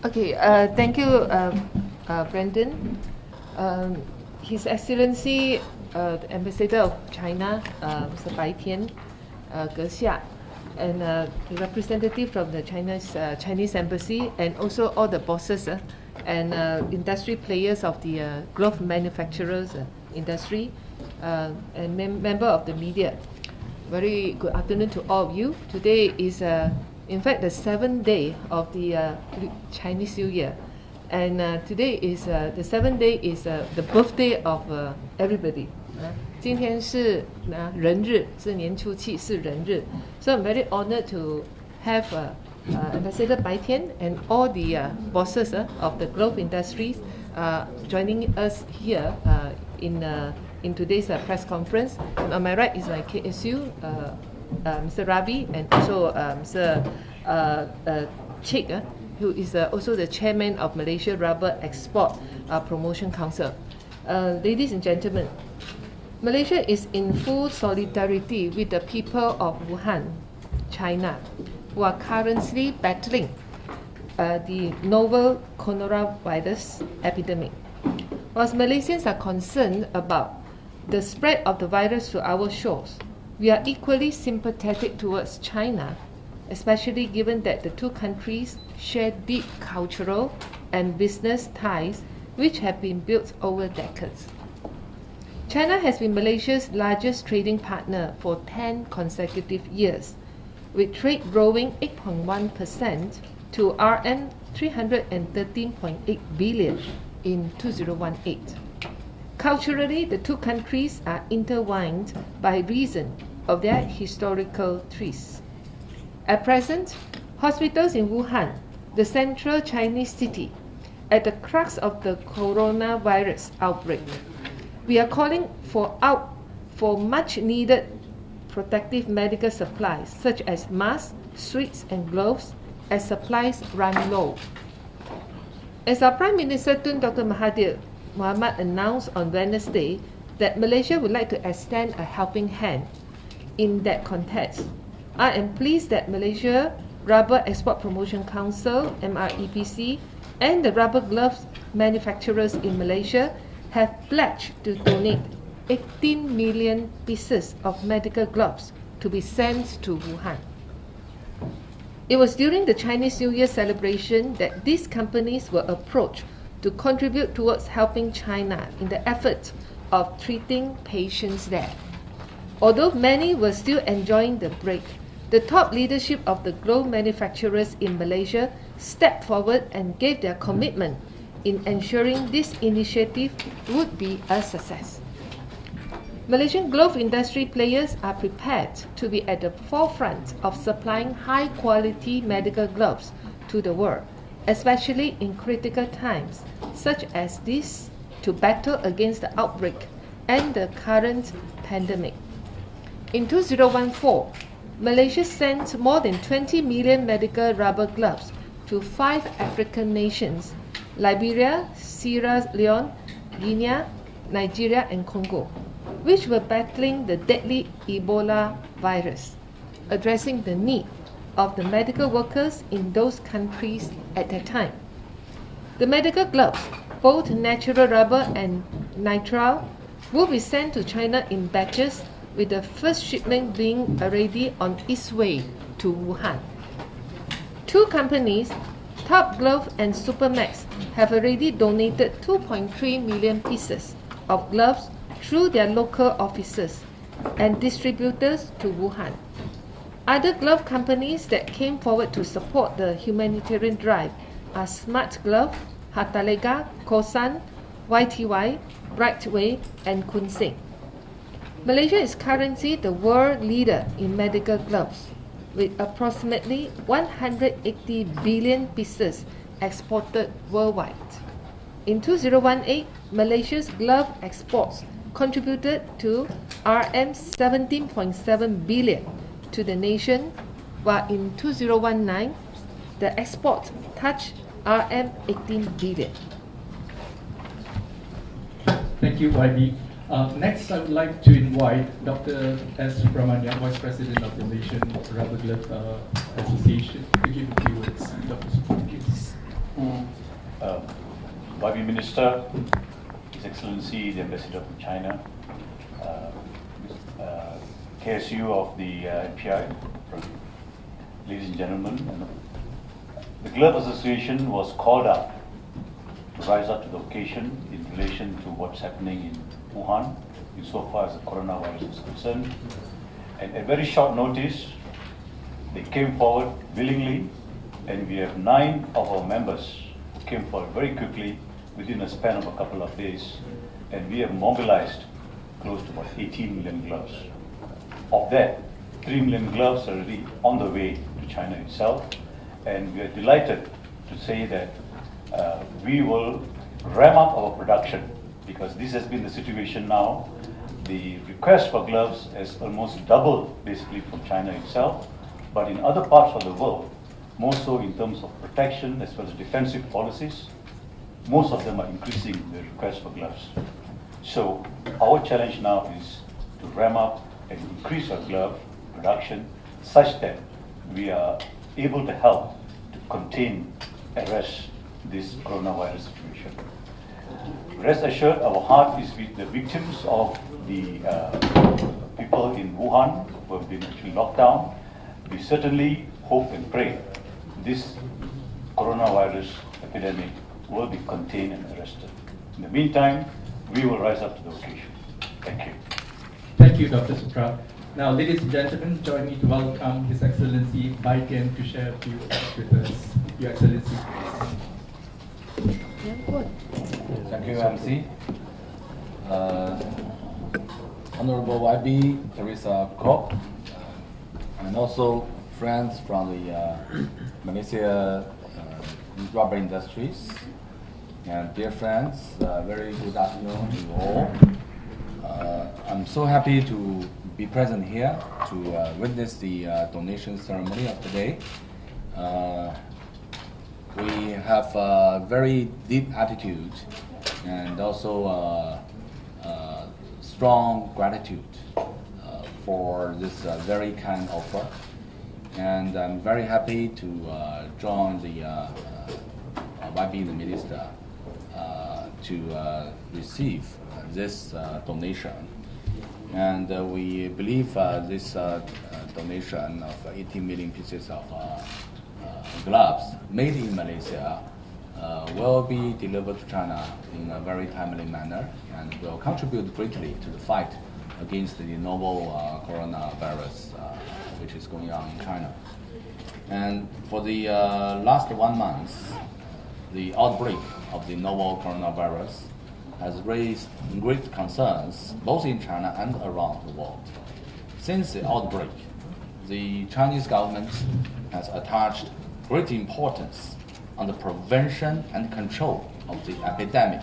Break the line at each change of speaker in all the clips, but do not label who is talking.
Okay, thank you, Brendan. His Excellency, the Ambassador of China, Mr. Bai Tian, Ge and the representative from the Chinese Embassy, and also all the bosses and industry players of the glove manufacturers industry, and member of the media. Very good afternoon to all of you. Today is in fact the 7th day of the Chinese New Year, and today is the 7th day is the birthday of everybody. 今天是人日，是年初七，是人日。So I'm very honored to have Ambassador Bai Tian and all the bosses of the glove industries joining us here in today's press conference. And on my right is my KSU, Mr. Ravi, and also Mr. Chik, who is also the chairman of Malaysia Rubber Export Promotion Council. Ladies and gentlemen, Malaysia is in full solidarity with the people of Wuhan, China, who are currently battling the novel coronavirus epidemic. Whilst Malaysians are concerned about the spread of the virus to our shores, we are equally sympathetic towards China, especially given that the two countries share deep cultural and business ties which have been built over decades. China has been Malaysia's largest trading partner for 10 consecutive years, with trade growing 8.1% to RM 313.8 billion in 2018. Culturally, the two countries are intertwined by reason of their historical trysts. At present, hospitals in Wuhan, the central Chinese city, at the crux of the coronavirus outbreak, we are calling for much needed protective medical supplies such as masks, suits and gloves as supplies run low. As our Prime Minister Tun Dr. Mahathir Mohamad announced on Wednesday that Malaysia would like to extend a helping hand in that context, I am pleased that Malaysia Rubber Export Promotion Council, MREPC, and the rubber gloves manufacturers in Malaysia have pledged to donate 18 million pieces of medical gloves to be sent to Wuhan. It was during the Chinese New Year celebration that these companies were approached to contribute towards helping China in the effort of treating patients there. Although many were still enjoying the break, the top leadership of the glove manufacturers in Malaysia stepped forward and gave their commitment in ensuring this initiative would be a success. Malaysian glove industry players are prepared to be at the forefront of supplying high-quality medical gloves to the world, especially in critical times such as this, to battle against the outbreak and the current pandemic. In 2014, Malaysia sent more than 20 million medical rubber gloves to 5 African nations: Liberia, Sierra Leone, Guinea, Nigeria, and Congo, which were battling the deadly Ebola virus, addressing the need of the medical workers in those countries at that time. The medical gloves, both natural rubber and nitrile, will be sent to China in batches, with the first shipment being already on its way to Wuhan. Two companies, Top Glove and Supermax, have already donated 2.3 million pieces of gloves through their local offices and distributors to Wuhan. Other glove companies that came forward to support the humanitarian drive are Smart Glove, Hatalega, Kosan, YTY, Brightway, and Kunsing. Malaysia is currently the world leader in medical gloves, with approximately 180 billion pieces exported worldwide. In 2018, Malaysia's glove exports contributed to RM 17.7 billion to the nation, while in 2019, the export touched RM 18 billion.
Thank you, YB. Next, I would like to invite Dr. S. Subramanian, Vice President of the Malaysian Rubber Glove Association, to give a few words. Dr. Subramanian.
YB Minister, His Excellency the Ambassador from China, KSU of the MPI, ladies and gentlemen, the Glove Association was called up to rise up to the occasion in relation to what's happening in Wuhan, insofar as the coronavirus is concerned. And at very short notice, they came forward willingly, and we have 9 of our members who came forward very quickly within a span of a couple of days, and we have mobilized close to about 18 million gloves. Of that, 3 million gloves are already on the way to China itself, and we are delighted to say that we will ramp up our production, because this has been the situation now. The request for gloves has almost doubled basically from China itself, but in other parts of the world, more so in terms of protection as well as defensive policies, most of them are increasing the request for gloves. So our challenge now is to ramp up and increase our glove production such that we are able to help to contain, arrest this coronavirus situation. Rest assured, our heart is with the victims of the people in Wuhan who have been actually locked down. We certainly hope and pray this coronavirus epidemic will be contained and arrested. In the meantime, we will rise up to the occasion. Thank you.
Thank you, Dr. Supra. Now, ladies and gentlemen, join me to welcome His Excellency Biden to share a few words with us. Your Excellency.
Thank you, MC. Honorable YB, Teresa Kok, and also friends from the Malaysia rubber industries. And dear friends, very good afternoon to you all. I'm so happy to be present here to witness the donation ceremony of today. We have a very deep attitude and also strong gratitude for this very kind offer. And I'm very happy to join the YB, the Minister, to receive this donation. And we believe this donation of 18 million pieces of gloves made in Malaysia will be delivered to China in a very timely manner and will contribute greatly to the fight against the novel coronavirus which is going on in China. And for the last 1 month, the outbreak of the novel coronavirus has raised great concerns both in China and around the world. Since the outbreak, the Chinese government has attached great importance on the prevention and control of the epidemic,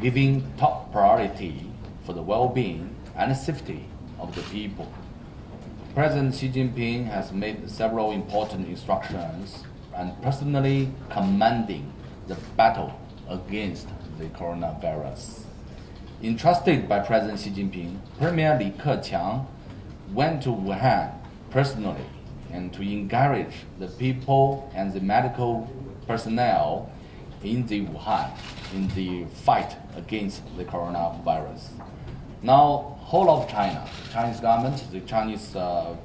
giving top priority for the well-being and safety of the people. President Xi Jinping has made several important instructions and personally commanding the battle against the coronavirus. Entrusted by President Xi Jinping, Premier Li Keqiang went to Wuhan personally and to encourage the people and the medical personnel in the Wuhan in the fight against the coronavirus. Now, whole of China, the Chinese government, the Chinese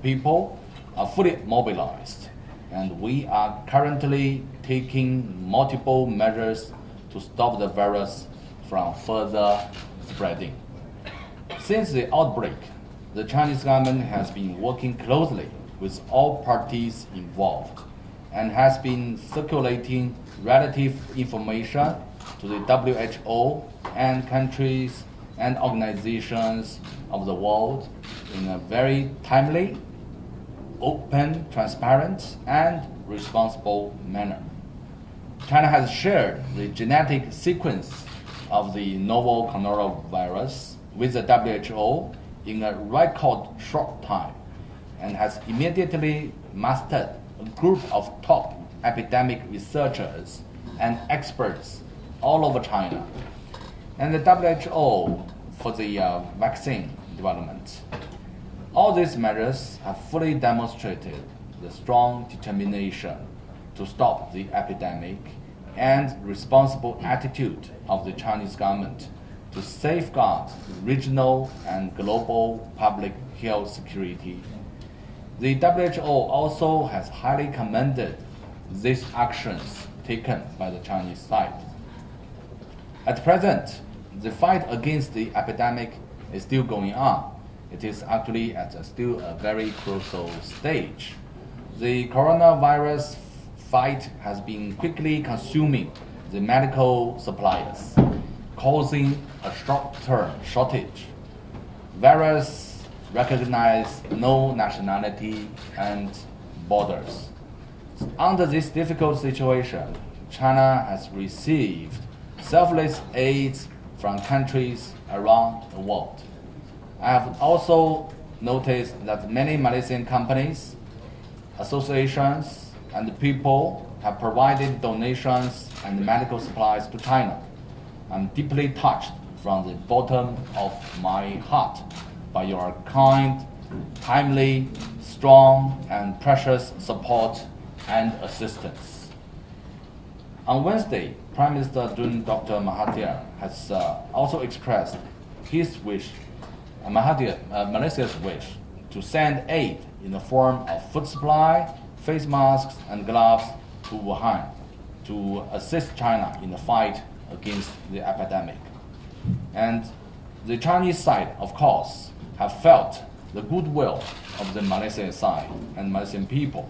people are fully mobilized, and we are currently taking multiple measures to stop the virus from further spreading. Since the outbreak, the Chinese government has been working closely with all parties involved and has been circulating relative information to the WHO and countries and organizations of the world in a very timely, open, transparent, and responsible manner. China has shared the genetic sequence of the novel coronavirus with the WHO in a record short time and has immediately mastered a group of top epidemic researchers and experts all over China, and the WHO for the vaccine development. All these measures have fully demonstrated the strong determination to stop the epidemic and responsible attitude of the Chinese government to safeguard regional and global public health security. The WHO also has highly commended these actions taken by the Chinese side. At present, the fight against the epidemic is still going on. It is actually at still a very crucial stage. The coronavirus fight has been quickly consuming the medical supplies, causing a short-term shortage. Virus recognize no nationality and borders. Under this difficult situation, China has received selfless aid from countries around the world. I have also noticed that many Malaysian companies, associations, and people have provided donations and medical supplies to China. I'm deeply touched from the bottom of my heart by your kind, timely, strong, and precious support and assistance. On Wednesday, Prime Minister Dr. Mahathir has also expressed his wish, Malaysia's wish, to send aid in the form of food supply, face masks, and gloves to Wuhan to assist China in the fight against the epidemic. And the Chinese side, of course, have felt the goodwill of the Malaysian side and Malaysian people.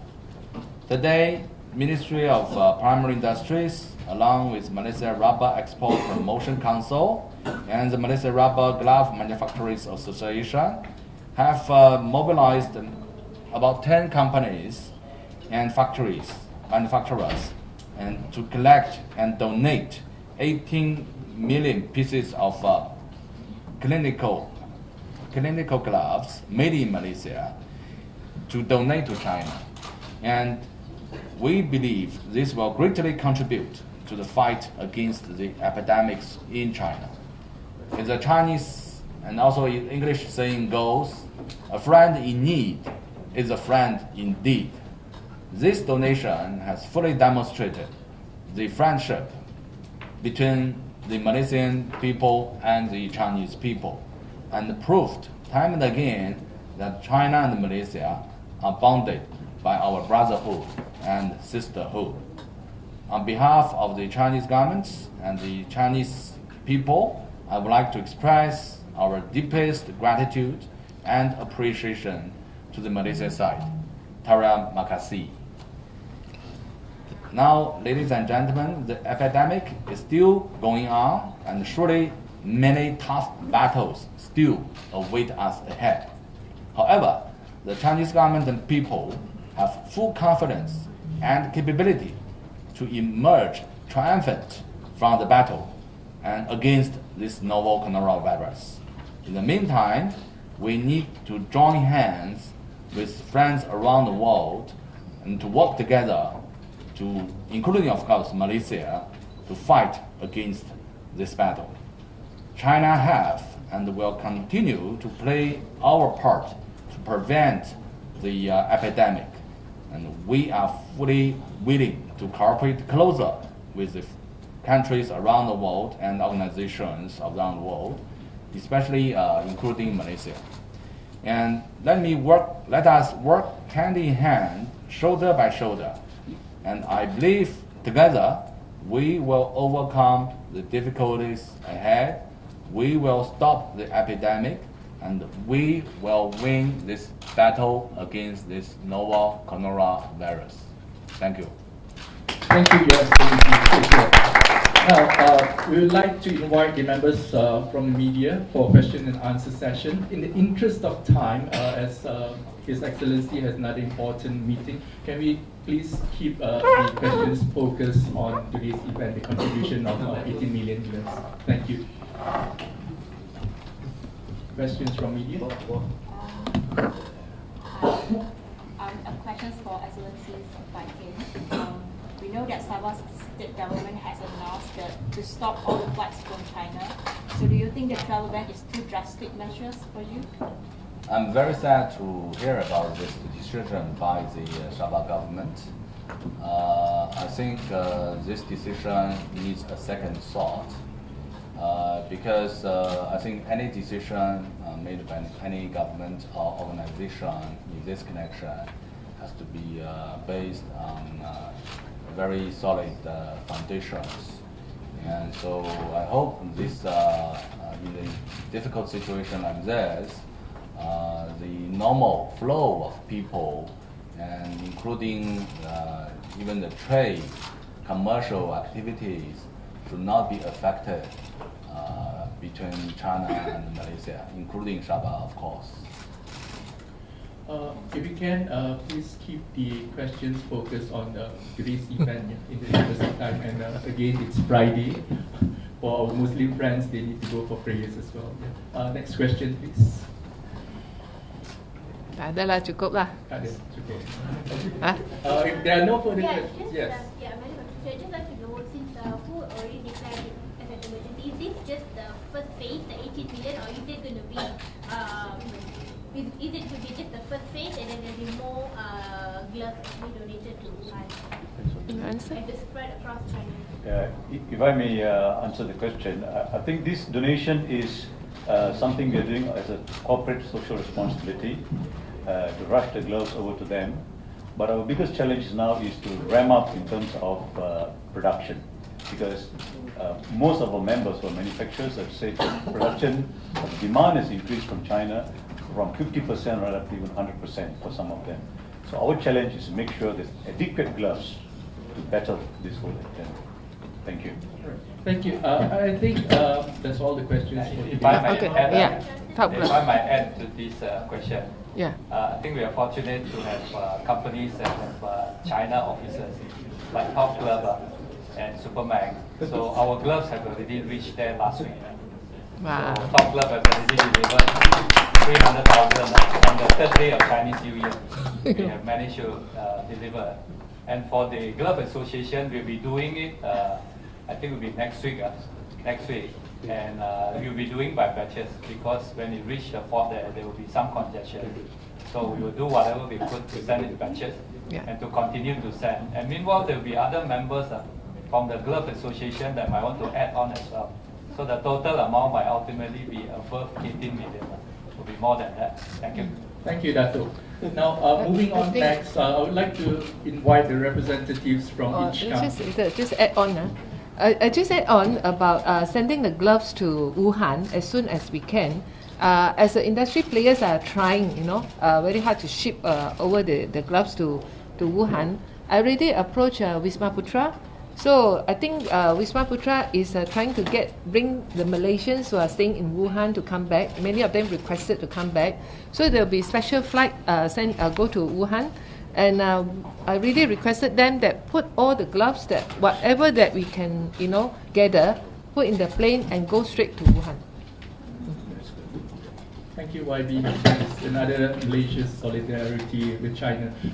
Today, Ministry of Primary Industries, along with Malaysia Rubber Export Promotion Council and the Malaysia Rubber Glove Manufacturers Association, have mobilized about 10 companies and manufacturers, and to collect and donate 18 million pieces of clinical gloves made in Malaysia to donate to China. And we believe this will greatly contribute to the fight against the epidemics in China. As the Chinese and also English saying goes, a friend in need is a friend indeed. This donation has fully demonstrated the friendship between the Malaysian people and the Chinese people, and proved time and again that China and Malaysia are bonded by our brotherhood and sisterhood. On behalf of the Chinese government and the Chinese people, I would like to express our deepest gratitude and appreciation to the Malaysian side. Terima kasih. Now, ladies and gentlemen, the epidemic is still going on, and surely many tough battles still await us ahead. However, the Chinese government and people have full confidence and capability to emerge triumphant from the battle and against this novel coronavirus. In the meantime, we need to join hands with friends around the world and to work together to, including of course Malaysia, to fight against this battle. China have and will continue to play our part to prevent the epidemic, and we are fully willing to cooperate closer with the countries around the world and organizations around the world, especially including Malaysia. And let us work hand in hand, shoulder by shoulder, and I believe together we will overcome the difficulties ahead, we will stop the epidemic, and we will win this battle against this novel coronavirus. Thank you.
Thank you, Your Excellency. Now, we would like to invite the members from the media for a question and answer session. In the interest of time, as His Excellency has another important meeting, can we please keep the questions focused on today's event, the contribution of 18 million US. Thank you. Questions from media?
Questions for Excellencies Viking. We know that Sabah's state government has announced to stop all the flights from China. So do you think the travel ban is too drastic measures for you?
I'm very sad to hear about this decision by the Sabah government. I think this decision needs a second thought because I think any decision made by any government or organization in this connection has to be based on very solid foundations. And so I hope this, in a difficult situation like this, the normal flow of people, and including even the trade, commercial activities, should not be affected between China and Malaysia, including Sabah, of course.
If you can, please keep the questions focused on today's event in the interest of time. And again, it's Friday. For our Muslim friends, they need to go for prayers as well. Next question, please.
Tak ada lah, cukup lah.
Ada, cukup.
Ha?
If there are no further
Yeah,
questions,
just,
yes.
Madam, I'd just like to know, since who already declared it as an emergency, is this just the first phase, the 18 million, or is it going to be, is it to be just the first phase and then there'll be more gloves to be donated to Wuhan
You answer?
and to spread across China?
If I may answer the question, I think this donation is something we are doing as a corporate social responsibility to rush the gloves over to them. But our biggest challenge now is to ramp up in terms of production, because most of our members or manufacturers have said that production demand has increased from China from 50% right up to even 100% for some of them. So our challenge is to make sure there's adequate gloves to battle this whole agenda. Thank you.
Thank you. I think that's all the questions for
If
today.
I might
Okay,
add,
yeah. Talk
if I might add to this question,
Yeah.
I think we are fortunate to have companies that have China offices like Top Glove and Superman. So our gloves have already reached there last week.
Wow.
So Top Glove have already delivered 300,000 on the third day of Chinese New Year. We have managed to deliver. And for the Glove Association, we'll be doing it, I think it will be next week. And we'll be doing by batches, because when it reach the port there will be some congestion. So we will do whatever we could to send it in batches and to continue to send. And meanwhile, there will be other members from the Glove Association that might want to add on as well. So the total amount might ultimately be above 18 million. It will be more than that. Thank you.
Thank you, Dato. Now, moving on next, I would like to invite the representatives from each country.
Just add on. I just add on about sending the gloves to Wuhan as soon as we can. As the industry players are trying, very hard to ship over the gloves to Wuhan. I already approached Wisma Putra. So I think Wisma Putra is trying to bring the Malaysians who are staying in Wuhan to come back. Many of them requested to come back. So there will be special flight go to Wuhan. And I really requested them that put all the gloves, that whatever that we can, gather, put in the plane and go straight to Wuhan.
Thank you, YB. That's another Malaysia's solidarity with China.